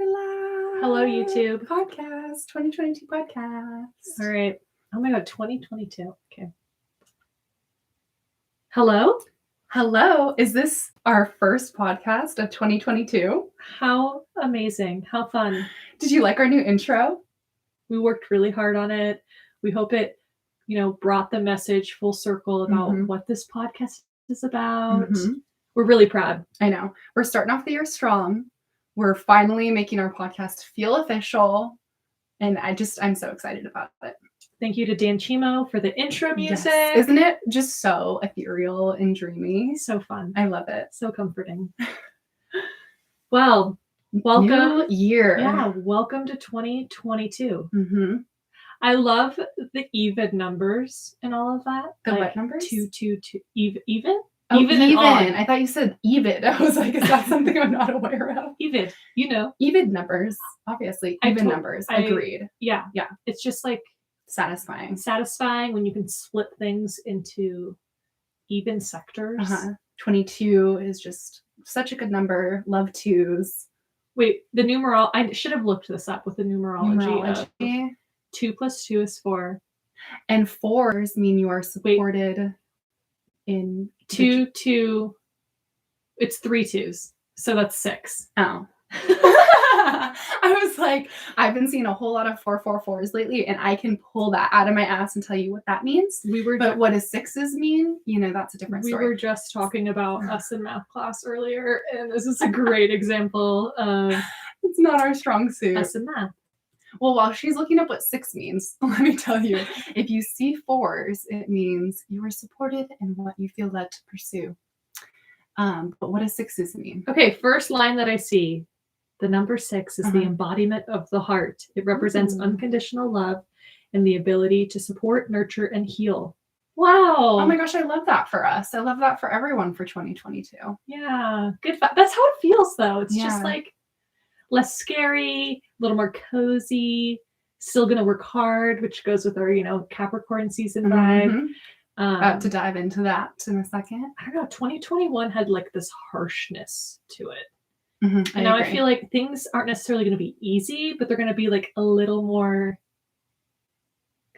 Hello. Hello, YouTube. Podcast, 2022 podcast. All right. Oh my God, 2022. Okay. Hello? Hello. Is this our first podcast of 2022? How amazing. How fun. Did you like our new intro? We worked really hard on it. We hope it, brought the message full circle about what this podcast is about. We're really proud. I know. We're starting off the year strong. We're finally making our podcast feel official. And I'm so excited about it. Thank you to Dan Chimo for the intro music. Yes. Isn't it just so ethereal and dreamy? So fun. I love it. So comforting. Well, welcome. New year. Yeah, welcome to 2022. I love the even numbers and all of that. The what numbers? 222. Even? Oh, even. I thought you said Evid. I was like, is that something I'm not aware of? Even, Even numbers, obviously. Even numbers. Agreed. Yeah. It's just like satisfying when you can split things into even sectors. 22 is just such a good number. Love twos. Wait, I should have looked this up with the numerology. 2 + 2 is 4. And 4s mean you are supported in 2. It's 3 2s. So that's 6. Oh. I was like, I've been seeing a whole lot of 444s lately, and I can pull that out of my ass and tell you what that means. But what does 6s mean? That's a different story. We were just talking about us in math class earlier, and this is a great example of it's not our strong suit. Us in math. Well, while she's looking up what 6 means, let me tell you, if you see 4s, it means you are supported in what you feel led to pursue. But what does 6s mean? Okay, first line that I see, the number 6 is the embodiment of the heart. It represents unconditional love and the ability to support, nurture, and heal. Wow. Oh my gosh, I love that for us. I love that for everyone for 2022. Yeah, good. That's how it feels, though. It's just like less scary, a little more cozy, still going to work hard, which goes with our, Capricorn season vibe. About to dive into that in a second. I don't know. 2021 had like this harshness to it. And now I feel like things aren't necessarily going to be easy, but they're going to be like a little more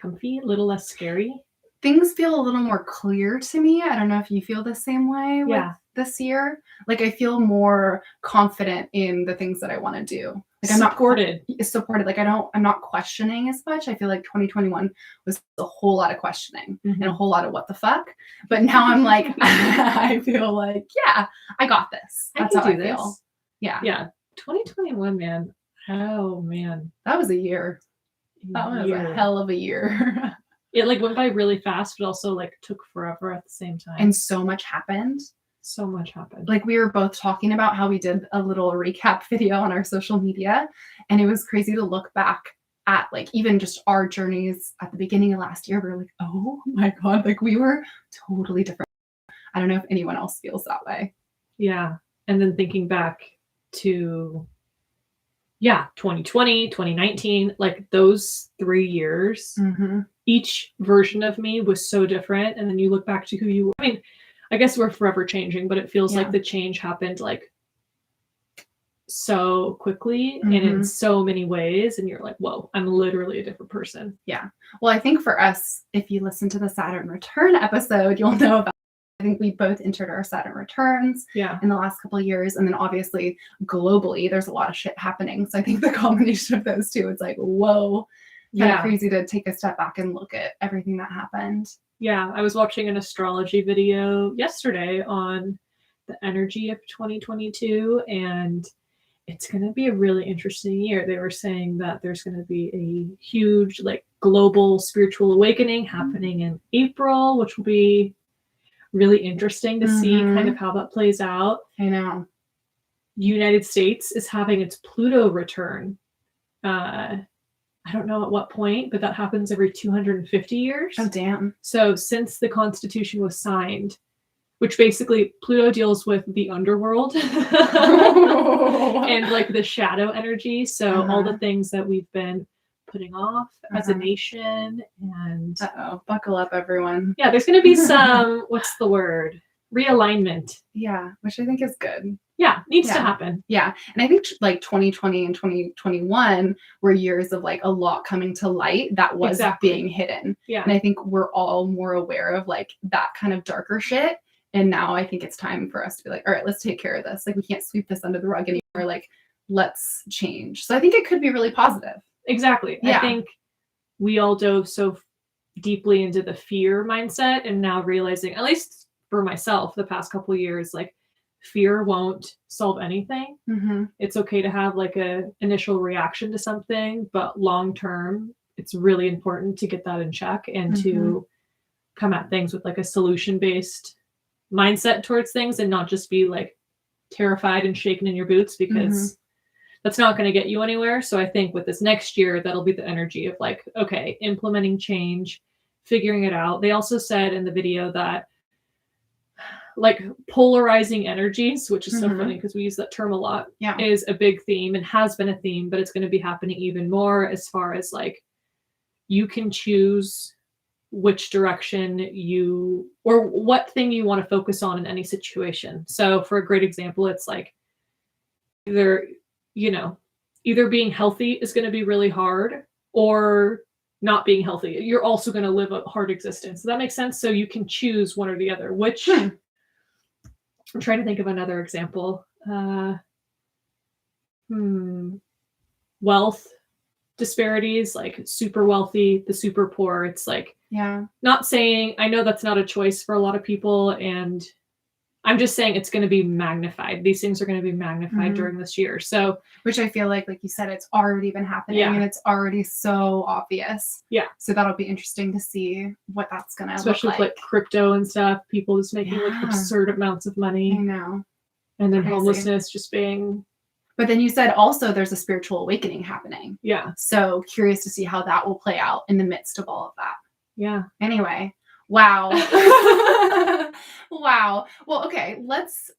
comfy, a little less scary. Things feel a little more clear to me. I don't know if you feel the same way with this year. Like I feel more confident in the things that I want to do. Like I'm supported. Like I'm not questioning as much. I feel like 2021 was a whole lot of questioning and a whole lot of what the fuck. But now I'm like, I feel like, yeah, I got this. That's how I feel. Yeah. 2021, man. Oh man. That was a year. That was a hell of a year. It like went by really fast, but also like took forever at the same time. And so much happened. Like we were both talking about how we did a little recap video on our social media, and it was crazy to look back at like even just our journeys at the beginning of last year. We were like, oh my God, like we were totally different. I don't know if anyone else feels that way. Yeah. And then thinking back to 2020, 2019, like those 3 years, each version of me was so different. And then you look back to who you were. I mean, I guess we're forever changing, but it feels like the change happened like so quickly and in so many ways. And you're like, whoa, I'm literally a different person. Yeah. Well, I think for us, if you listen to the Saturn return episode, you'll know about I think we both entered our Saturn returns in the last couple of years. And then obviously globally, there's a lot of shit happening. So I think the combination of those two, it's like, whoa, kind of crazy to take a step back and look at everything that happened. Yeah. I was watching an astrology video yesterday on the energy of 2022, and it's going to be a really interesting year. They were saying that there's going to be a huge like global spiritual awakening happening in April, which will be really interesting to see kind of how that plays out. I know. United States is having its Pluto return. I don't know at what point, but that happens every 250 years. Oh, damn. So since the Constitution was signed, which basically Pluto deals with the underworld and like the shadow energy. So all the things that we've been putting off as a nation. And buckle up, everyone. Yeah, there's going to be some, what's the word? Realignment. Yeah, which I think is good. needs to happen. Yeah. And I think like 2020 and 2021 were years of like a lot coming to light that was being hidden. Yeah. And I think we're all more aware of like that kind of darker shit. And now I think it's time for us to be like, all right, let's take care of this. Like we can't sweep this under the rug anymore. Like let's change. So I think it could be really positive. Exactly. Yeah. I think we all dove so deeply into the fear mindset, and now realizing, at least for myself, the past couple of years, like fear won't solve anything. Mm-hmm. It's okay to have like a initial reaction to something, but long term, it's really important to get that in check and to come at things with like a solution based mindset towards things, and not just be like terrified and shaken in your boots, because that's not going to get you anywhere. So I think with this next year, that'll be the energy of like, okay, implementing change, figuring it out. They also said in the video that like polarizing energies, which is so funny because we use that term a lot, is a big theme and has been a theme, but it's going to be happening even more, as far as like you can choose which direction you, or what thing you want to focus on in any situation. So for a great example, it's like either being healthy is going to be really hard, or not being healthy. You're also going to live a hard existence. Does that make sense? So you can choose one or the other, which I'm trying to think of another example. Wealth disparities, like super wealthy, the super poor. It's like, not saying, I know that's not a choice for a lot of people, and I'm just saying it's going to be magnified. These things are going to be magnified during this year. So, which I feel like you said, it's already been happening and it's already so obvious. Yeah. So that'll be interesting to see what that's going to look like. Especially with like crypto and stuff, people just making like absurd amounts of money. I know. And then homelessness just being. But then you said also there's a spiritual awakening happening. Yeah. So curious to see how that will play out in the midst of all of that. Yeah. Anyway. Wow. Wow. Well, okay, let's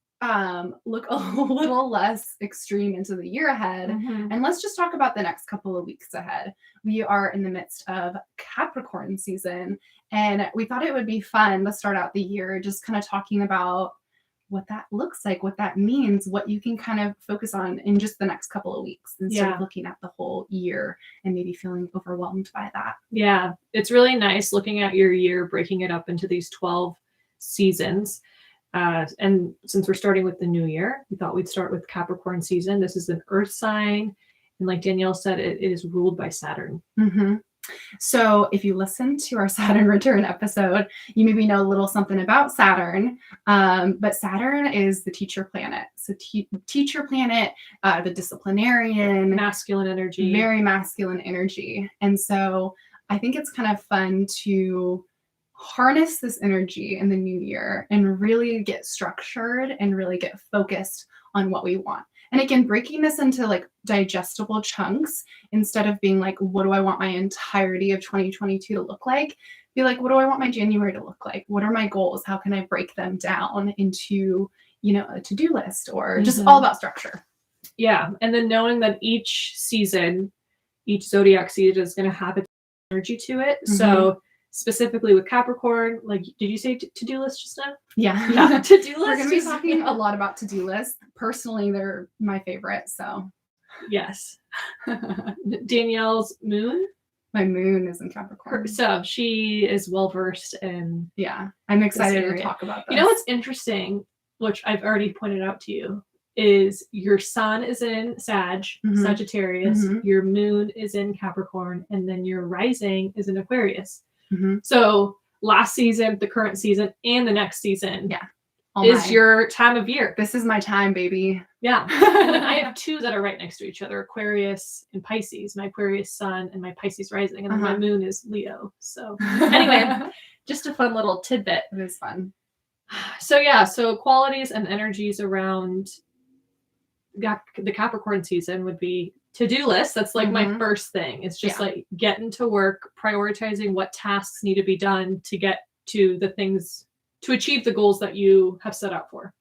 look a little less extreme into the year ahead, and let's just talk about the next couple of weeks ahead. We are in the midst of Capricorn season, and we thought it would be fun to start out the year just kind of talking about what that looks like, what that means, what you can kind of focus on in just the next couple of weeks instead of looking at the whole year and maybe feeling overwhelmed by that. Yeah, it's really nice looking at your year, breaking it up into these 12 seasons. And since we're starting with the new year, we thought we'd start with Capricorn season. This is an earth sign. And like Danielle said, it is ruled by Saturn. So if you listen to our Saturn return episode, you maybe know a little something about Saturn, but Saturn is the teacher planet. So teacher planet, the disciplinarian, masculine energy, very masculine energy. And so I think it's kind of fun to harness this energy in the new year and really get structured and really get focused on what we want. And again, breaking this into like digestible chunks instead of being like, what do I want my entirety of 2022 to look like? Be like, what do I want my January to look like? What are my goals? How can I break them down into, a to-do list, or just all about structure? Yeah. And then knowing that each season, each zodiac season is going to have its energy to it. So specifically with Capricorn, like, did you say to-do list just now? Yeah. To-do list. We're going to be talking a lot about to-do lists. Personally, they're my favorite. So yes. Danielle's moon. My moon is in Capricorn. So she is well-versed in. Yeah. I'm excited to talk about this. You know what's interesting, which I've already pointed out to you, is your sun is in Sagittarius, your moon is in Capricorn, and then your rising is in Aquarius. So last season, the current season, and the next season is your time of year. This is my time, baby. Yeah. And then I have two that are right next to each other, Aquarius and Pisces, my Aquarius sun and my Pisces rising, and then my moon is Leo. So anyway, just a fun little tidbit. It is fun. So qualities and energies around the Capricorn season would be to-do list. That's like my first thing. It's just like getting to work, prioritizing what tasks need to be done to get to the things, to achieve the goals that you have set out for.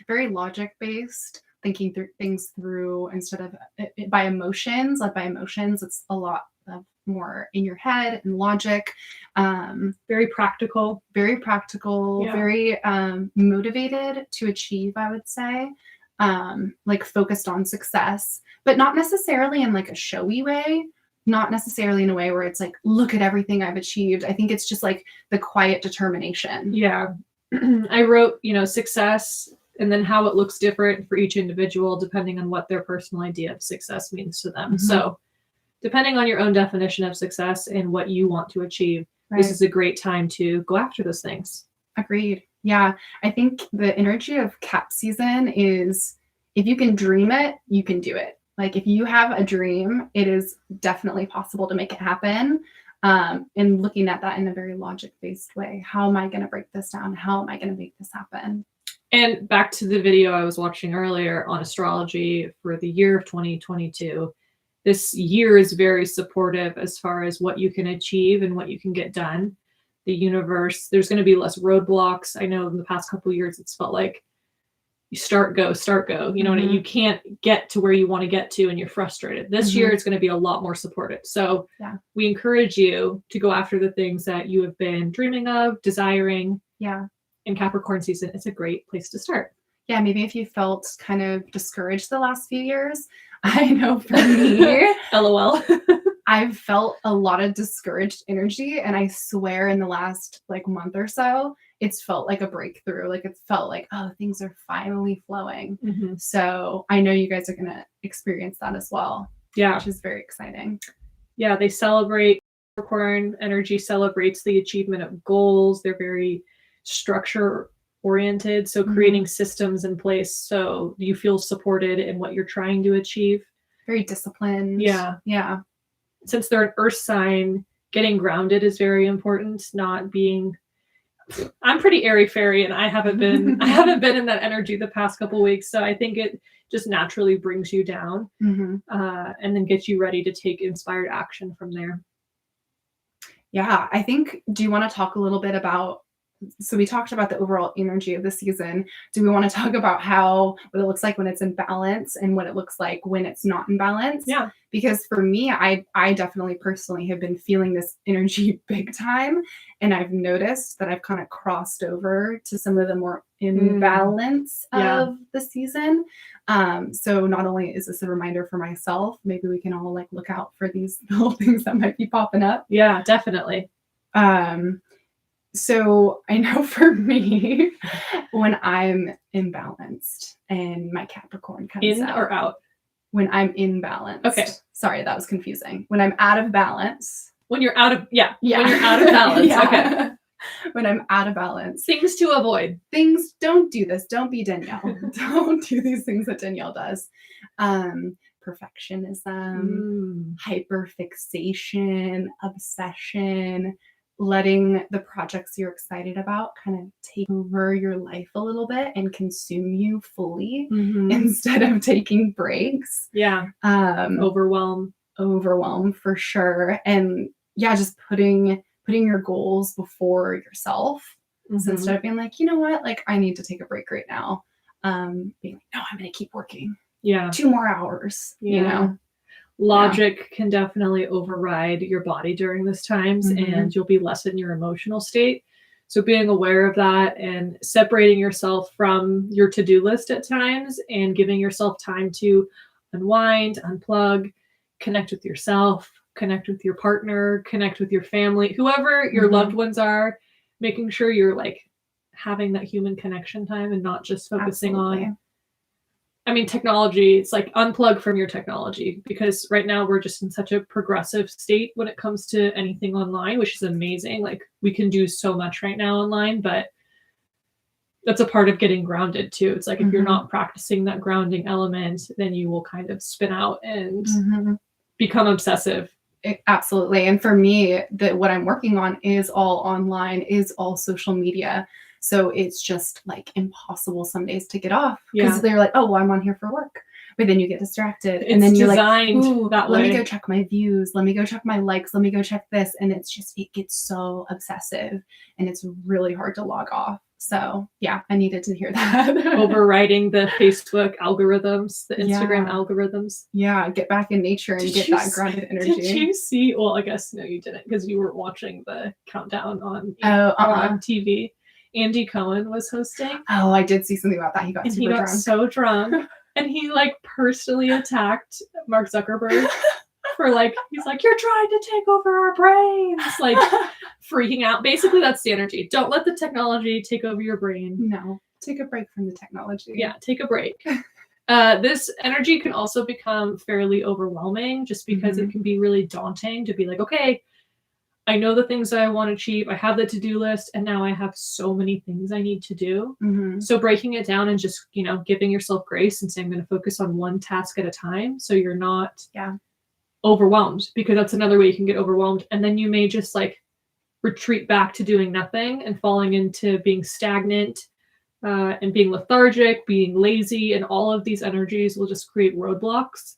Very logic based, thinking through things through instead of by emotions. Led by emotions, it's a lot of more in your head and logic. Very practical, very motivated to achieve, I would say. like focused on success, but not necessarily in like a showy way, not necessarily in a way where it's like, look at everything I've achieved. I think it's just like the quiet determination. Yeah. I wrote, success and then how it looks different for each individual depending on what their personal idea of success means to them. Mm-hmm. So depending on your own definition of success and what you want to achieve, this is a great time to go after those things. Agreed. Yeah. I think the energy of Cap season is, if you can dream it, you can do it. Like if you have a dream, it is definitely possible to make it happen. And looking at that in a very logic-based way. How am I going to break this down? How am I going to make this happen? And back to the video I was watching earlier on astrology for the year of 2022. This year is very supportive as far as what you can achieve and what you can get done. The universe, there's going to be less roadblocks. I know in the past couple of years, it's felt like you start, go. You know, you can't get to where you want to get to and you're frustrated. This year, it's going to be a lot more supportive. So we encourage you to go after the things that you have been dreaming of, desiring. Yeah. In Capricorn season, it's a great place to start. Yeah, maybe if you felt kind of discouraged the last few years, I know for me, LOL. I've felt a lot of discouraged energy. And I swear in the last like month or so, it's felt like a breakthrough. Like it's felt like, oh, things are finally flowing. Mm-hmm. So I know you guys are going to experience that as well. Yeah. Which is very exciting. Yeah, they celebrate, Capricorn energy celebrates the achievement of goals. They're very structure oriented. So creating systems in place so you feel supported in what you're trying to achieve. Very disciplined. Yeah. Yeah. Since they're an earth sign, getting grounded is very important. Not being, I'm pretty airy fairy and I haven't been in that energy the past couple of weeks. So I think it just naturally brings you down and then gets you ready to take inspired action from there. Yeah. I think, do you want to talk a little bit about, so we talked about the overall energy of the season. Do we want to talk about what it looks like when it's in balance and what it looks like when it's not in balance? Yeah. Because for me, I definitely personally have been feeling this energy big time. And I've noticed that I've kind of crossed over to some of the more imbalance of the season. So not only is this a reminder for myself, maybe we can all like look out for these little things that might be popping up. Yeah, definitely. So I know for me, when I'm imbalanced and my Capricorn comes in or out? When I'm imbalanced. Okay. Sorry, that was confusing. When I'm out of balance. When you're out of, when you're out of balance. Okay. When I'm out of balance. Things to avoid. Don't do this. Don't be Danielle. Don't do these things that Danielle does. Perfectionism, hyperfixation, obsession, letting the projects you're excited about kind of take over your life a little bit and consume you fully instead of taking breaks. Yeah. Overwhelm for sure. And just putting your goals before yourself. So instead of being like, you know what, like I need to take a break right now. Being like, no, I'm going to keep working. Yeah. 2 more hours, you know? Logic can definitely override your body during this times and you'll be less in your emotional state. So being aware of that and separating yourself from your to-do list at times and giving yourself time to unwind, unplug, connect with yourself, connect with your partner, connect with your family, whoever your loved ones are, making sure you're like having that human connection time and not just focusing on technology. It's like unplug from your technology because right now we're just in such a progressive state when it comes to anything online, which is amazing. Like we can do so much right now online, but that's a part of getting grounded too. It's like if you're not practicing that grounding element, then you will kind of spin out and become obsessive. Absolutely. And for me, what I'm working on is all online, is all social media. So it's just like impossible some days to get off because they're like, oh, well, I'm on here for work. But then you get distracted and then you're like, ooh, let me go check my views. Let me go check my likes. Let me go check this. And it's just, it gets so obsessive and it's really hard to log off. So I needed to hear that. Overriding the Facebook algorithms, the Instagram algorithms. Yeah, get back in nature and get that grounded energy. Did you see? Well, I guess no, you didn't because you were watching the countdown on TV. Andy Cohen was hosting. Oh, I did see something about that. He got so drunk. And he like personally attacked Mark Zuckerberg for like, he's like, you're trying to take over our brains. Like freaking out. Basically, that's the energy. Don't let the technology take over your brain. No. Take a break from the technology. Yeah, take a break. This energy can also become fairly overwhelming just because it can be really daunting to be like, okay, I know the things that I want to achieve. I have the to-do list, and now I have so many things I need to do. So breaking it down and just, giving yourself grace and saying, I'm going to focus on one task at a time. So you're not overwhelmed, because that's another way you can get overwhelmed. And then you may just like retreat back to doing nothing and falling into being stagnant and being lethargic, being lazy, and all of these energies will just create roadblocks.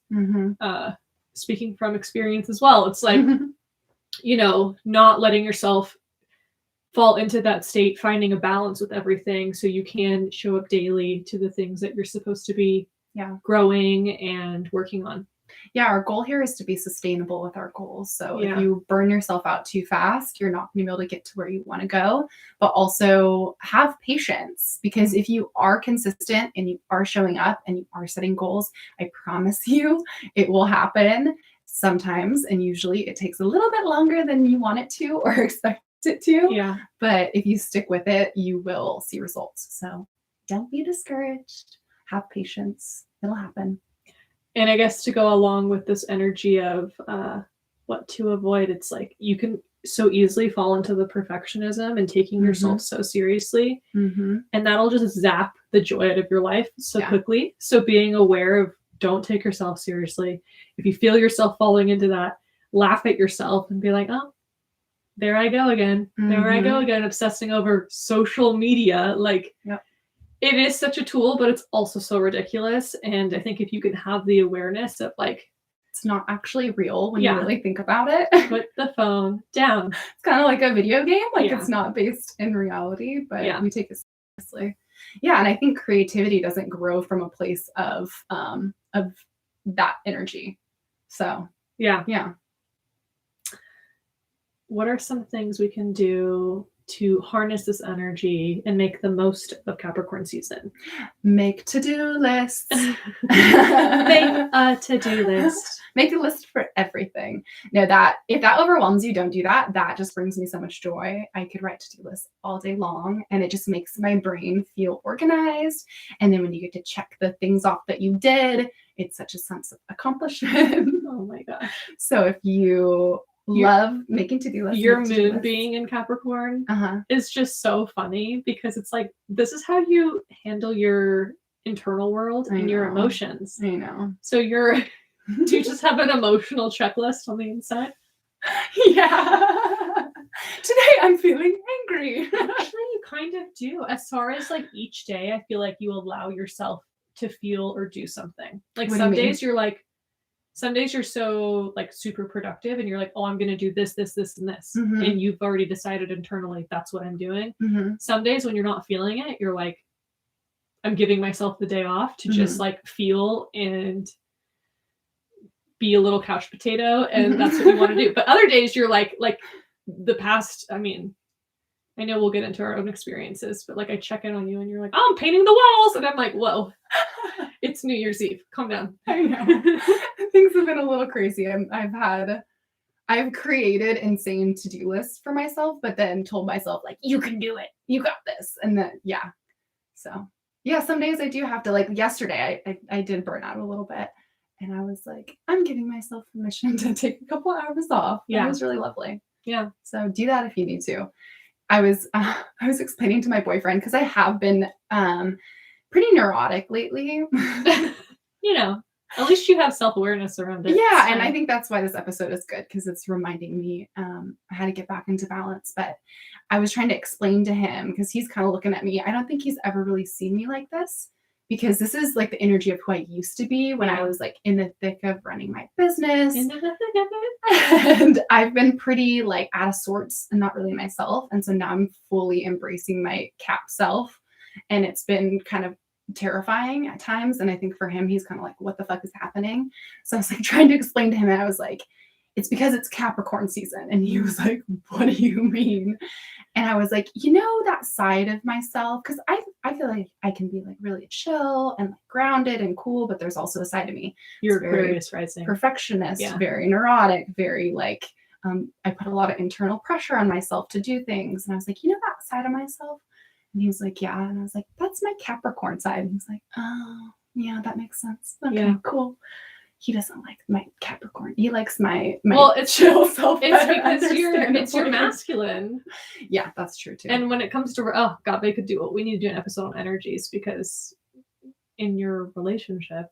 Speaking from experience as well, it's like, not letting yourself fall into that state, finding a balance with everything so you can show up daily to the things that you're supposed to be growing and working on. Yeah, our goal here is to be sustainable with our goals. So if you burn yourself out too fast, you're not going to be able to get to where you want to go. But also have patience, because if you are consistent and you are showing up and you are setting goals, I promise you it will happen sometimes. And usually it takes a little bit longer than you want it to or expect it to. Yeah. But if you stick with it, you will see results. So don't be discouraged. Have patience. It'll happen. And I guess to go along with this energy of what to avoid, it's like you can so easily fall into the perfectionism and taking yourself so seriously. And that'll just zap the joy out of your life so quickly. So being aware of, don't take yourself seriously. If you feel yourself falling into that, laugh at yourself and be like, oh, there I go again. There I go again, obsessing over social media. Like, it is such a tool, but it's also so ridiculous. And I think if you can have the awareness of like, it's not actually real when you really think about it. Put the phone down. It's kind of like a video game. Like it's not based in reality, but we take it seriously. Yeah. And I think creativity doesn't grow from a place of that energy. So yeah. What are some things we can do to harness this energy and make the most of Capricorn season? Make to-do lists. Make a to-do list. Make a list for everything. No, that if that overwhelms you, don't do that. That just brings me so much joy. I could write to-do lists all day long, and it just makes my brain feel organized. And then when you get to check the things off that you did, it's such a sense of accomplishment. Oh my gosh. So if you love making to-do lists, your moon being in Capricorn is just so funny, because it's like, this is how you handle your internal world and your emotions. I know. So do you just have an emotional checklist on the inside? Yeah. Today I'm feeling angry. Actually, you kind of do. As far as like each day, I feel like you allow yourself to feel or do something. Like some days you're so like super productive and you're like, oh, I'm going to do this, this, this, and this. And you've already decided internally that's what I'm doing. Some days when you're not feeling it, you're like, I'm giving myself the day off to just like feel and be a little couch potato. And that's what you want to do. But other days you're like the past, I mean, I know we'll get into our own experiences, but like I check in on you and you're like, oh, I'm painting the walls. And I'm like, whoa, it's New Year's Eve. Calm down. I know. Things have been a little crazy. I've created insane to-do lists for myself, but then told myself like, you can do it. You got this. And then, So some days I do have to, like yesterday, I did burn out a little bit. And I was like, I'm giving myself permission to take a couple hours off. It was really lovely. Yeah. So do that if you need to. I was explaining to my boyfriend, because I have been pretty neurotic lately. At least you have self-awareness around it. Yeah, and I think that's why this episode is good, because it's reminding me how to get back into balance. But I was trying to explain to him, because he's kind of looking at me. I don't think he's ever really seen me like this, because this is like the energy of who I used to be when I was like in the thick of running my business. In the thick of it. And I've been pretty like out of sorts and not really myself. And so now I'm fully embracing my Cap self. And it's been kind of terrifying at times. And I think for him, he's kind of like, what the fuck is happening? So I was like trying to explain to him, and I was like, it's because it's Capricorn season. And he was like, what do you mean? And I was like, that side of myself, because I feel like I can be like really chill and like grounded and cool, but there's also a side of me. You're Aquarius rising. Perfectionist, very neurotic, very like, I put a lot of internal pressure on myself to do things. And I was like, that side of myself? And he was like, yeah. And I was like, that's my Capricorn side. And he's like, oh, yeah, that makes sense. Okay, cool. He doesn't like my Capricorn. He likes my it's chill self. It's because it's your masculine. Yeah, that's true too. And when it comes to we could do we need to do an episode on energies, because in your relationship,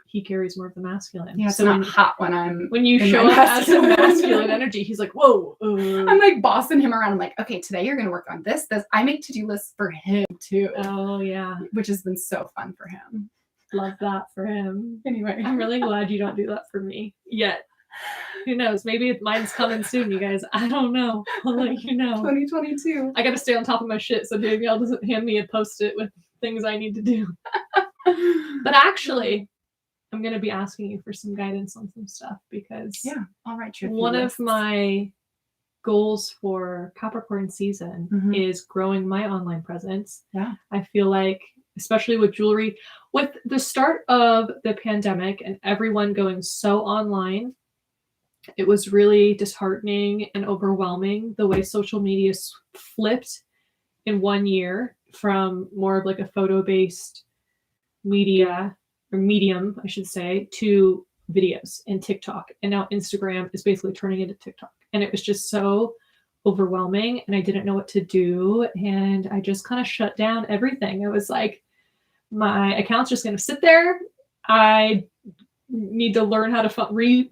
he carries more of the masculine. Yeah, so not hot when you show up as a masculine energy, he's like, whoa. I'm like bossing him around. I'm like, okay, today you're gonna work on this. I make to-do lists for him too. Oh yeah, which has been so fun for him. Love that for him. Anyway, I'm really glad you don't do that for me yet. Who knows? Maybe mine's coming soon, you guys. I don't know. I'll let you know. 2022. I got to stay on top of my shit so Danielle doesn't hand me a post-it with things I need to do. But actually, I'm going to be asking you for some guidance on some stuff, because all right. One of my goals for Capricorn season is growing my online presence. Yeah. I feel like, especially with jewelry, with the start of the pandemic and everyone going so online, it was really disheartening and overwhelming the way social media flipped in 1 year from more of like a photo-based media, or medium, I should say, to videos and TikTok. And now Instagram is basically turning into TikTok. And it was just so overwhelming, and I didn't know what to do. And I just kind of shut down everything. It was like, my account's just going to sit there. I need to learn how to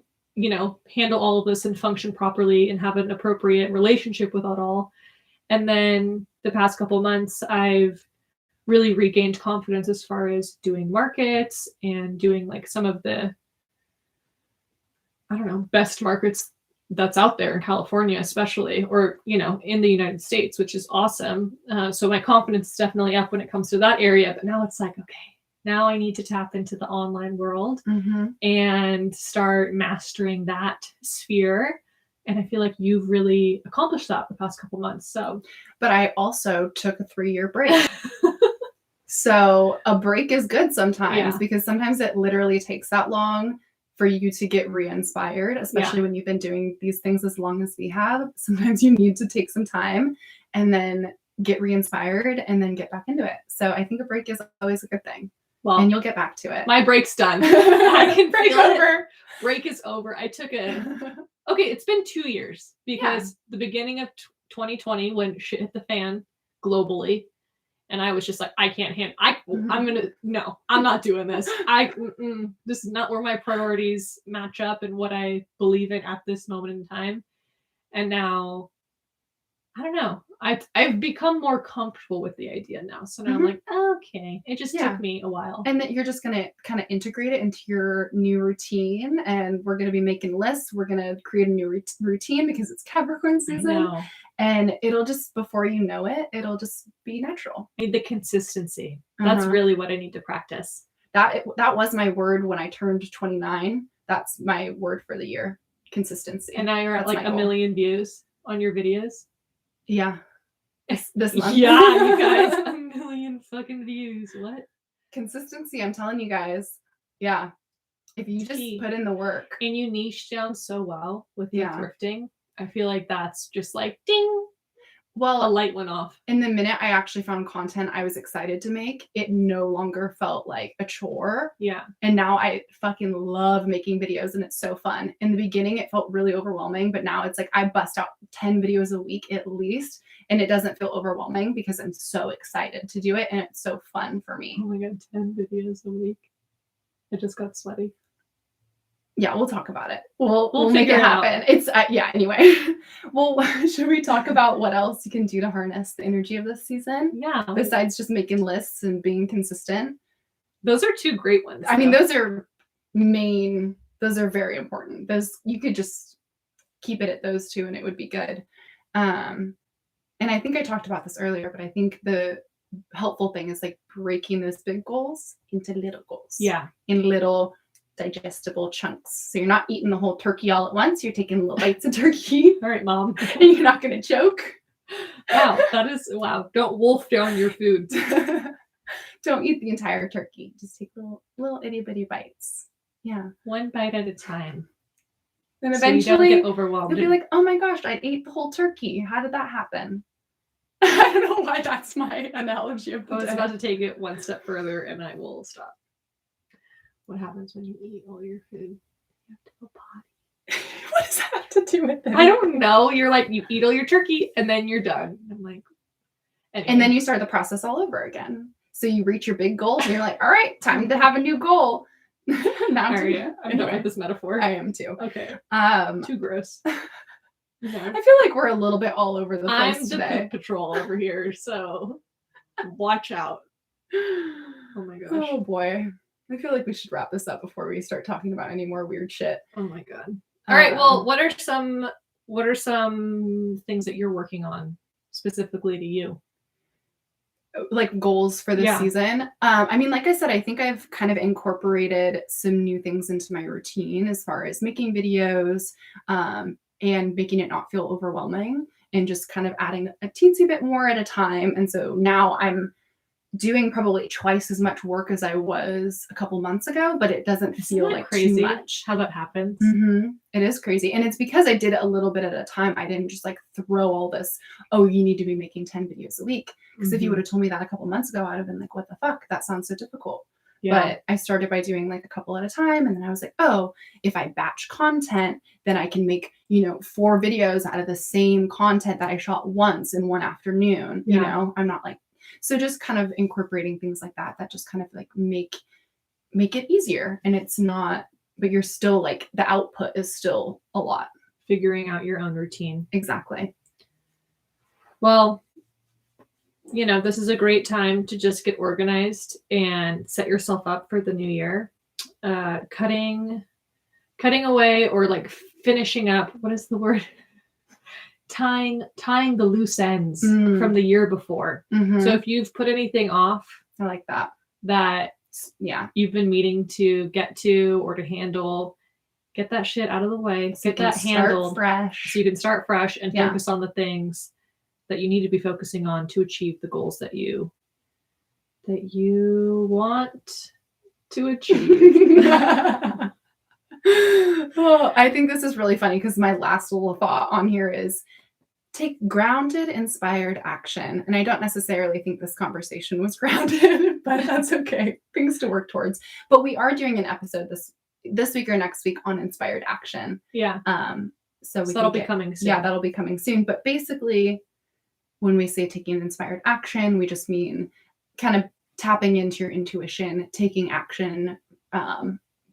handle all of this and function properly and have an appropriate relationship with it all. And then the past couple months, I've really regained confidence as far as doing markets and doing like some of the, best markets that's out there in California, especially, or, in the United States, which is awesome. So my confidence is definitely up when it comes to that area. But now it's like, okay, now I need to tap into the online world and start mastering that sphere. And I feel like you've really accomplished that the past couple months. So, but I also took a 3-year break. So a break is good sometimes, because sometimes it literally takes that long for you to get re-inspired, especially when you've been doing these things as long as we have. Sometimes you need to take some time and then get re-inspired and then get back into it. So I think a break is always a good thing. Well, and you'll get back to it. My break's done. I can break over. Break is over. I took it's been 2 years, because the beginning of 2020, when shit hit the fan globally, and I was just like, I can't handle. I'm not doing this. This is not where my priorities match up and what I believe in at this moment in time. And now, I don't know. I've become more comfortable with the idea now. So now I'm like, okay, it just took me a while. And that you're just going to kind of integrate it into your new routine. And we're going to be making lists. We're going to create a new routine because it's Capricorn season. And it'll just, before you know it, it'll just be natural. I need the consistency. That's really what I need to practice. That was my word when I turned 29. That's my word for the year. Consistency. And now you're at like 1 million views on your videos. Yeah. This month. Yeah, you guys, 1 million fucking views. What? Consistency, I'm telling you guys. Yeah. If you just put in the work. And you niche down so well with your thrifting. I feel like that's just like ding. Well, a light went off. In the minute I actually found content I was excited to make, it no longer felt like a chore. Yeah. And now I fucking love making videos, and it's so fun. In the beginning, it felt really overwhelming, but now it's like I bust out 10 videos a week at least, and it doesn't feel overwhelming because I'm so excited to do it, and it's so fun for me. Oh my God, 10 videos a week. I just got sweaty. Yeah, we'll talk about it. We'll make it happen. It's anyway. Well, should we talk about what else you can do to harness the energy of this season? Yeah. Besides just making lists and being consistent. Those are 2 great ones. I mean, those are very important. Those, you could just keep it at those 2 and it would be good. And I think I talked about this earlier, but I think the helpful thing is like breaking those big goals into little goals. Yeah. In little digestible chunks. So you're not eating the whole turkey all at once. You're taking little bites of turkey. All right, Mom. And you're not going to choke. Wow, wow. Don't wolf down your food. Don't eat the entire turkey. Just take little itty bitty bites. Yeah. One bite at a time. Then eventually you don't get overwhelmed. You'll be like, oh my gosh, I ate the whole turkey. How did that happen? I don't know why that's my analogy of the I was day. about to take it one step further and I will stop. What happens when you eat all your food? You have to go potty. What does that have to do with it? I don't know. You're like, you eat all your turkey and then you're done. I'm like, anyway. And then you start the process all over again. So you reach your big goal and you're like, all right, time to have a new goal. I'm done with this metaphor. I am too. Okay. Too gross. I feel like we're a little bit all over the place I'm today. the poop patrol over here, so watch out. Oh my gosh. Oh boy. I feel like we should wrap this up before we start talking about any more weird shit. Oh my god. All right. Well, what are some things that you're working on specifically to you? Like goals for this season. I mean, like I said, I think I've kind of incorporated some new things into my routine as far as making videos, and making it not feel overwhelming and just kind of adding a teensy bit more at a time. And so now I'm doing probably twice as much work as I was a couple months ago, but it doesn't feel like crazy too much. How that happens. Mm-hmm. It is crazy. And it's because I did it a little bit at a time. I didn't just like throw all this, oh, you need to be making 10 videos a week. Because if you would have told me that a couple months ago, I'd have been like, what the fuck? That sounds so difficult. Yeah. But I started by doing like a couple at a time. And then I was like, oh, if I batch content, then I can make, 4 videos out of the same content that I shot once in one afternoon. I'm not like, so just kind of incorporating things like that just kind of like make it easier. And it's not, but you're still like, the output is still a lot. Figuring out your own routine. Exactly. Well, this is a great time to just get organized and set yourself up for the new year. Cutting away or like finishing up. What is the word? Tying the loose ends from the year before. Mm-hmm. So if you've put anything off, I like that. You've been meaning to get to or to handle, get that shit out of the way. So get that handled fresh. So you can start fresh and focus on the things that you need to be focusing on to achieve the goals that you want to achieve. Oh, I think this is really funny because my last little thought on here is take grounded, inspired action. And I don't necessarily think this conversation was grounded, but that's okay. Things to work towards. But we are doing an episode this week or next week on inspired action. Yeah. So that'll be coming soon. Yeah, that'll be coming soon. But basically, when we say taking inspired action, we just mean kind of tapping into your intuition, taking action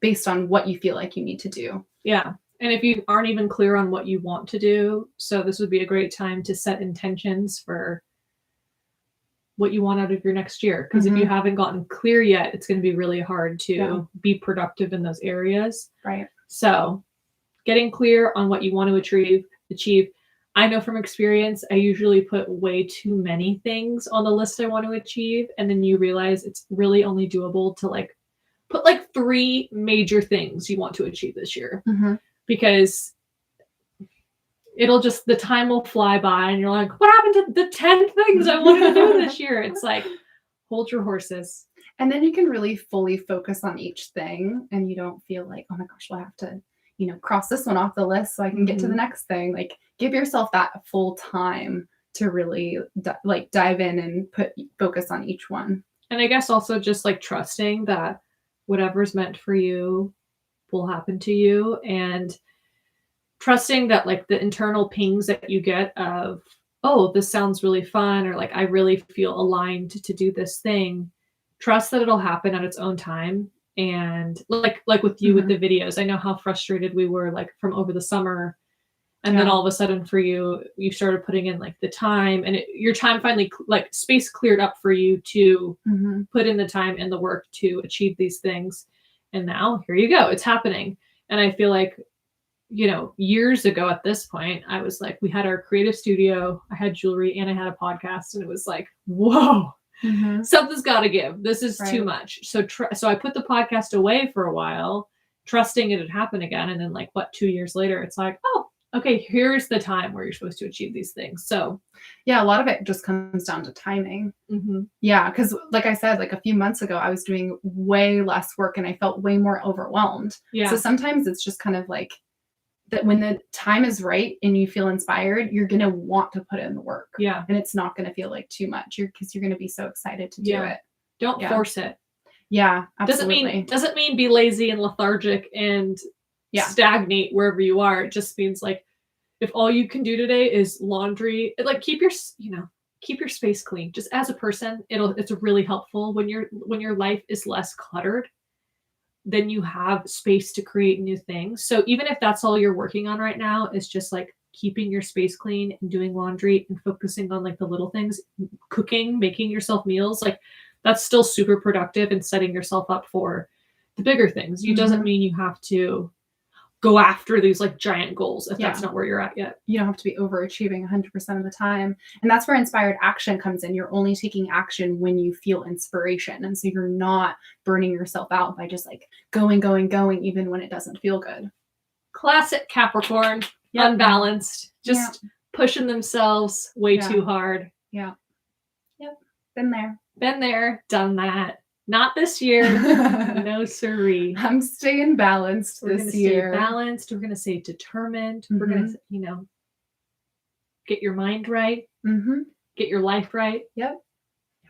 based on what you feel like you need to do. Yeah. And if you aren't even clear on what you want to do, so this would be a great time to set intentions for what you want out of your next year. Because if you haven't gotten clear yet, it's going to be really hard to be productive in those areas. Right. So getting clear on what you want to achieve. I know from experience, I usually put way too many things on the list I want to achieve. And then you realize it's really only doable to like put like 3 major things you want to achieve this year. Mm-hmm. Because the time will fly by and you're like, what happened to the 10 things I wanted to do this year? It's like, hold your horses. And then you can really fully focus on each thing and you don't feel like, oh my gosh, well, I have to, cross this one off the list so I can get to the next thing. Like give yourself that full time to really dive in and focus on each one. And I guess also just like trusting that whatever's meant for you will happen to you, and trusting that like the internal pings that you get of, oh, this sounds really fun, or like I really feel aligned to do this thing, trust that it'll happen at its own time. And like with you with the videos, I know how frustrated we were like from over the summer, and then all of a sudden for you started putting in like the time, and your time finally like space cleared up for you to put in the time and the work to achieve these things. And now here you go, it's happening. And I feel like, years ago at this point, I was like, we had our creative studio, I had jewelry, and I had a podcast, and it was like, whoa, something's got to give. This is too much. So I put the podcast away for a while, trusting it'd happen again. And then 2 years later, it's like, oh, okay, here's the time where you're supposed to achieve these things. So yeah, a lot of it just comes down to timing. Mm-hmm. Yeah, because like I said, a few months ago, I was doing way less work and I felt way more overwhelmed. Yeah. So sometimes it's just kind of that when the time is right and you feel inspired, you're going to want to put in the work. Yeah. And it's not going to feel like too much because you're going to be so excited to do it. Don't force it. Yeah, absolutely. Doesn't mean be lazy and lethargic and stagnate wherever you are. It just means if all you can do today is laundry, keep your space clean. Just as a person, it's really helpful when your life is less cluttered. Then you have space to create new things. So even if that's all you're working on right now, is just keeping your space clean and doing laundry and focusing on the little things, cooking, making yourself meals, that's still super productive and setting yourself up for the bigger things. It doesn't mean you have to go after these giant goals if that's not where you're at yet. You don't have to be overachieving 100% of the time. And that's where inspired action comes in. You're only taking action when you feel inspiration. And so you're not burning yourself out by just going, even when it doesn't feel good. Classic Capricorn, unbalanced, just pushing themselves way too hard. Yeah. Yep. Been there, done that. Not this year. No siree. I'm staying balanced this year. Stay balanced. We're going to stay determined. We're going to, get your mind right. Mm-hmm. Get your life right. Yep.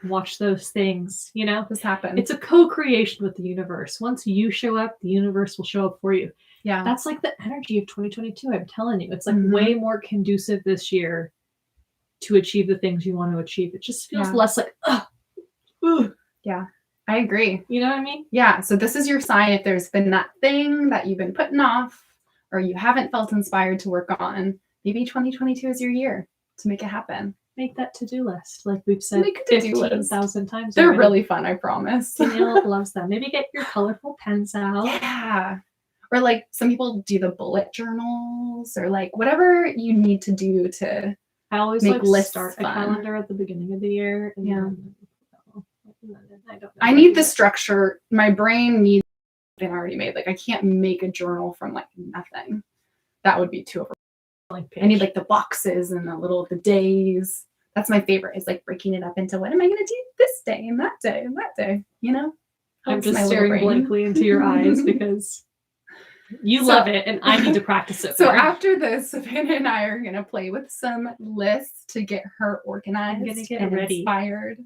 And watch those things, This happens. It's a co-creation with the universe. Once you show up, the universe will show up for you. Yeah. That's the energy of 2022. I'm telling you. It's way more conducive this year to achieve the things you want to achieve. It just feels less Yeah. I agree. You know what I mean? Yeah. So this is your sign if there's been that thing that you've been putting off or you haven't felt inspired to work on. Maybe 2022 is your year to make it happen. Make that to-do list. Like we've said 15,000 times. They're really fun, I promise. Danielle loves them. Maybe get your colorful pens out. Yeah. Or some people do the bullet journals or whatever you need to do to I always make lists start fun. A calendar at the beginning of the year. And then, I need the structure. My brain needs something already made. I can't make a journal from nothing. That would be too overwhelming. I need the boxes and the days. That's my favorite is breaking it up into what am I going to do this day and that day and that day, I'm just staring blankly into your eyes because you love it and I need to practice it. So after this, Savannah and I are going to play with some lists to get her organized. I'm going to get ready. Inspired.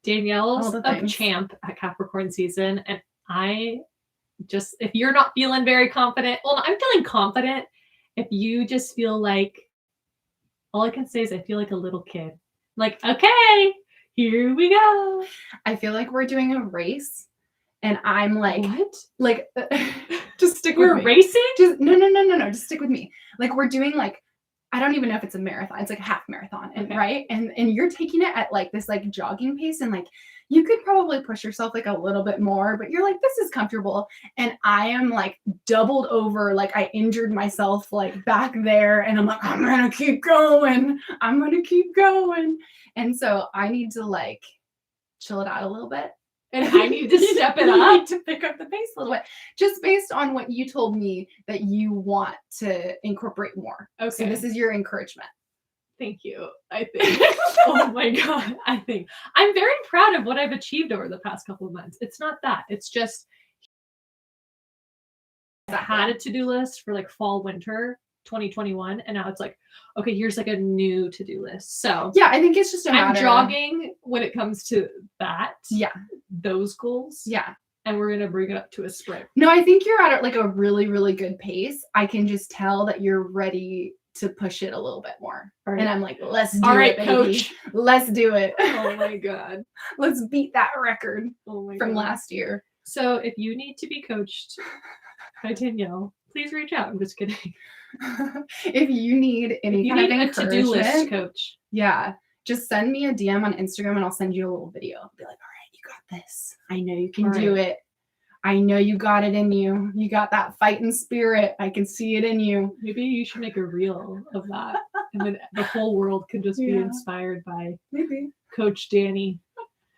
Danielle's a champ at Capricorn season. And if you're not feeling very confident, well, I'm feeling confident. If you just feel all I can say is I feel like a little kid. Okay, here we go. I feel like we're doing a race. And I'm what? Just stick with me. We're racing? No. Just stick with me. We're doing I don't even know if it's a marathon. It's a half marathon, and right? And you're taking it at this jogging pace, and you could probably push yourself a little bit more, but you're this is comfortable. And I am doubled over, I injured myself back there, and I'm I'm gonna keep going. I'm gonna keep going. And so I need to chill it out a little bit. And I need to step it up to pick up the pace a little bit, just based on what you told me that you want to incorporate more. Okay. So this is your encouragement. Thank you. I think. Oh my God. I think I'm very proud of what I've achieved over the past couple of months. It's not that. It's just I had a to-do list for fall, winter 2021. And now it's okay, here's a new to-do list. So yeah, I think it's just I'm jogging when it comes to that. Yeah. Those goals. Yeah. And we're going to bring it up to a sprint. No, I think you're at a really, really good pace. I can just tell that you're ready to push it a little bit more. Right. And I'm let's do it, baby. Coach. Let's do it. Oh my God. Let's beat that record from last year. So if you need to be coached by Danielle, please reach out. I'm just kidding. If you need any kind of encouragement, a to-do list coach. Yeah. Just send me a DM on Instagram and I'll send you a little video. I'll be all right, you got this. I know you can do it. I know you got it in you. You got that fighting spirit. I can see it in you. Maybe you should make a reel of that. And then the whole world can just be inspired by Coach Danny.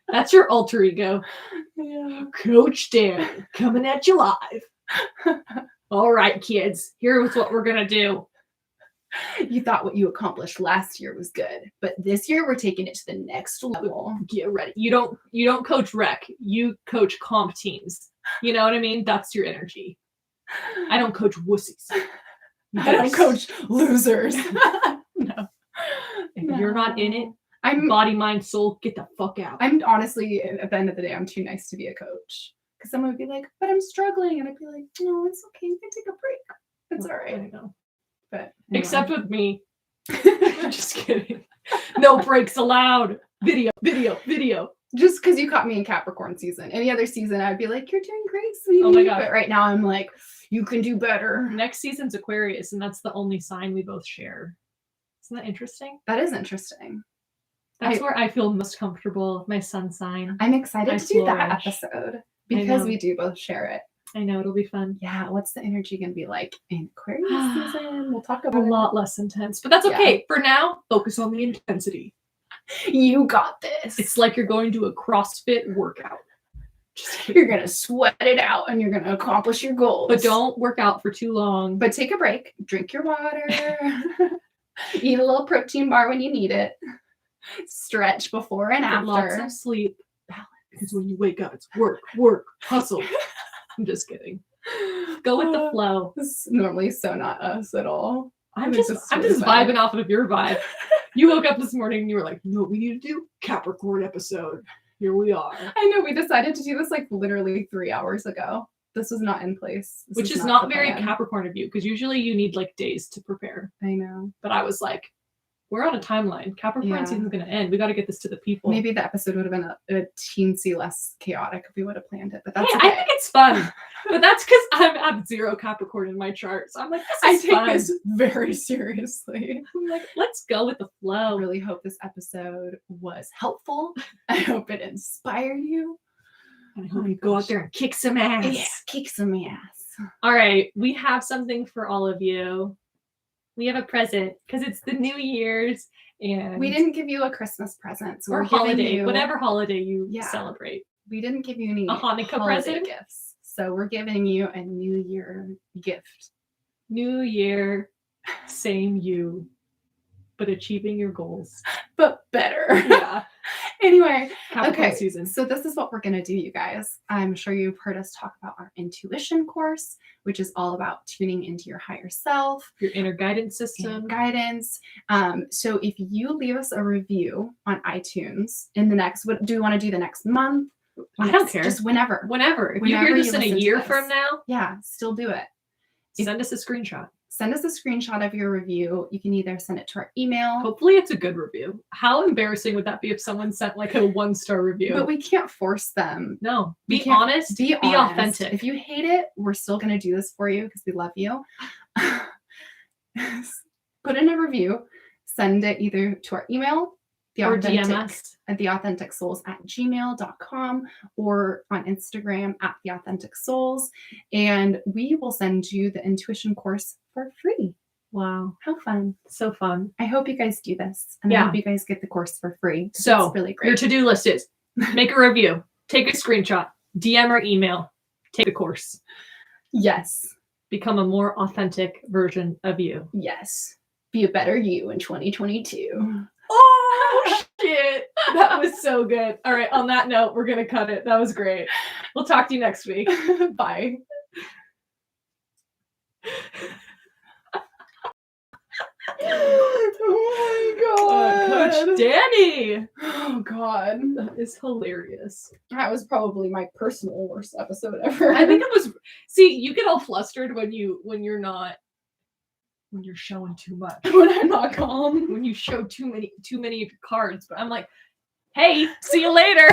That's your alter ego. Yeah. Coach Danny coming at you live. All right, kids, here's what we're gonna do. You thought what you accomplished last year was good, but this year we're taking it to the next level. Get ready. You don't coach rec. You coach comp teams. You know what I mean? That's your energy. I don't coach wussies. I don't coach losers. No. If you're not in it, I'm body, mind, soul, get the fuck out. I'm honestly, at the end of the day, I'm too nice to be a coach. Because someone would be like, but I'm struggling. And I'd be like, no, it's okay. You can take a break. It's all right. I know. But anyway. Except with me. Just kidding. No breaks allowed. Video. Just because you caught me in Capricorn season. Any other season, I'd be like, you're doing great, sweetie. Oh my God. But right now, I'm like, you can do better. Next season's Aquarius, and that's the only sign we both share. Isn't that interesting? That is interesting. That's where I feel most comfortable. My sun sign. I'm excited to do that episode because we do both share it. I know, it'll be fun. Yeah, what's the energy going to be like in Aquarius season? We'll talk about a lot less intense, but that's okay. Yeah. For now, focus on the intensity. You got this. It's like you're going to a CrossFit workout. You're going to sweat it out and you're going to accomplish your goals. But don't work out for too long. But take a break. Drink your water. Eat a little protein bar when you need it. Stretch before and after. Lots of sleep. Because when you wake up, it's work, hustle. I'm just kidding. Go with the flow. This is normally so not us at all. I'm just vibing off of your vibe. You woke up this morning and you were like, you know what we need to do? Capricorn episode. Here we are. I know, we decided to do this like literally 3 hours ago. This was not in place. Which is not very Capricorn of you, because usually you need like days to prepare. I know. But I was like, we're on a timeline. Capricorn season's going to end. We got to get this to the people. Maybe the episode would have been a teensy less chaotic if we would have planned it, but that's okay. I think it's fun. But that's because I have 0 Capricorn in my chart. So I'm like, this is fun. I take this very seriously. I'm like, let's go with the flow. I really hope this episode was helpful. I hope it inspired you. And I hope you go out there and kick some ass. Yeah, kick some ass. All right. We have something for all of you. We have a present because it's the New Year's, and we didn't give you a Christmas present, so or holiday, whatever holiday you celebrate. We didn't give you any a Hanukkah present gifts, so we're giving you a New Year gift. New Year, same you, but achieving your goals, but better. Yeah. Anyway, Capricorn season. So this is what we're going to do, you guys. I'm sure you've heard us talk about our intuition course, which is all about tuning into your higher self, your inner guidance system. So if you leave us a review on iTunes in the next, what do you want to do the next month? I don't care. Just whenever. If you hear this in a year from now, still do it. Send us a screenshot. Send us a screenshot of your review. You can either send it to our email. Hopefully it's a good review. How embarrassing would that be if someone sent like a 1-star review? But we can't force them. No. Be honest. Be authentic. If you hate it, we're still going to do this for you because we love you. Put in a review. Send it either to our email, or DM us at theauthentic.souls@gmail.com or on Instagram at theauthentic.souls, and we will send you the intuition course for free. Wow, how fun. So fun. I hope you guys do this, and I hope you guys get the course for free. So it's really great. Your to-do list is make a review, take a screenshot, DM or email, take a course. Yes. Become a more authentic version of you. Yes. Be a better you in 2022. Oh, shit. That was so good. All right. On that note, we're going to cut it. That was great. We'll talk to you next week. Bye. Oh my God. Coach Danny. Oh God. That is hilarious. That was probably my personal worst episode ever. I think it was. See, you get all flustered when you're showing too much. When I'm not calm. When you show too many of your cards. But I'm like, hey, see you later.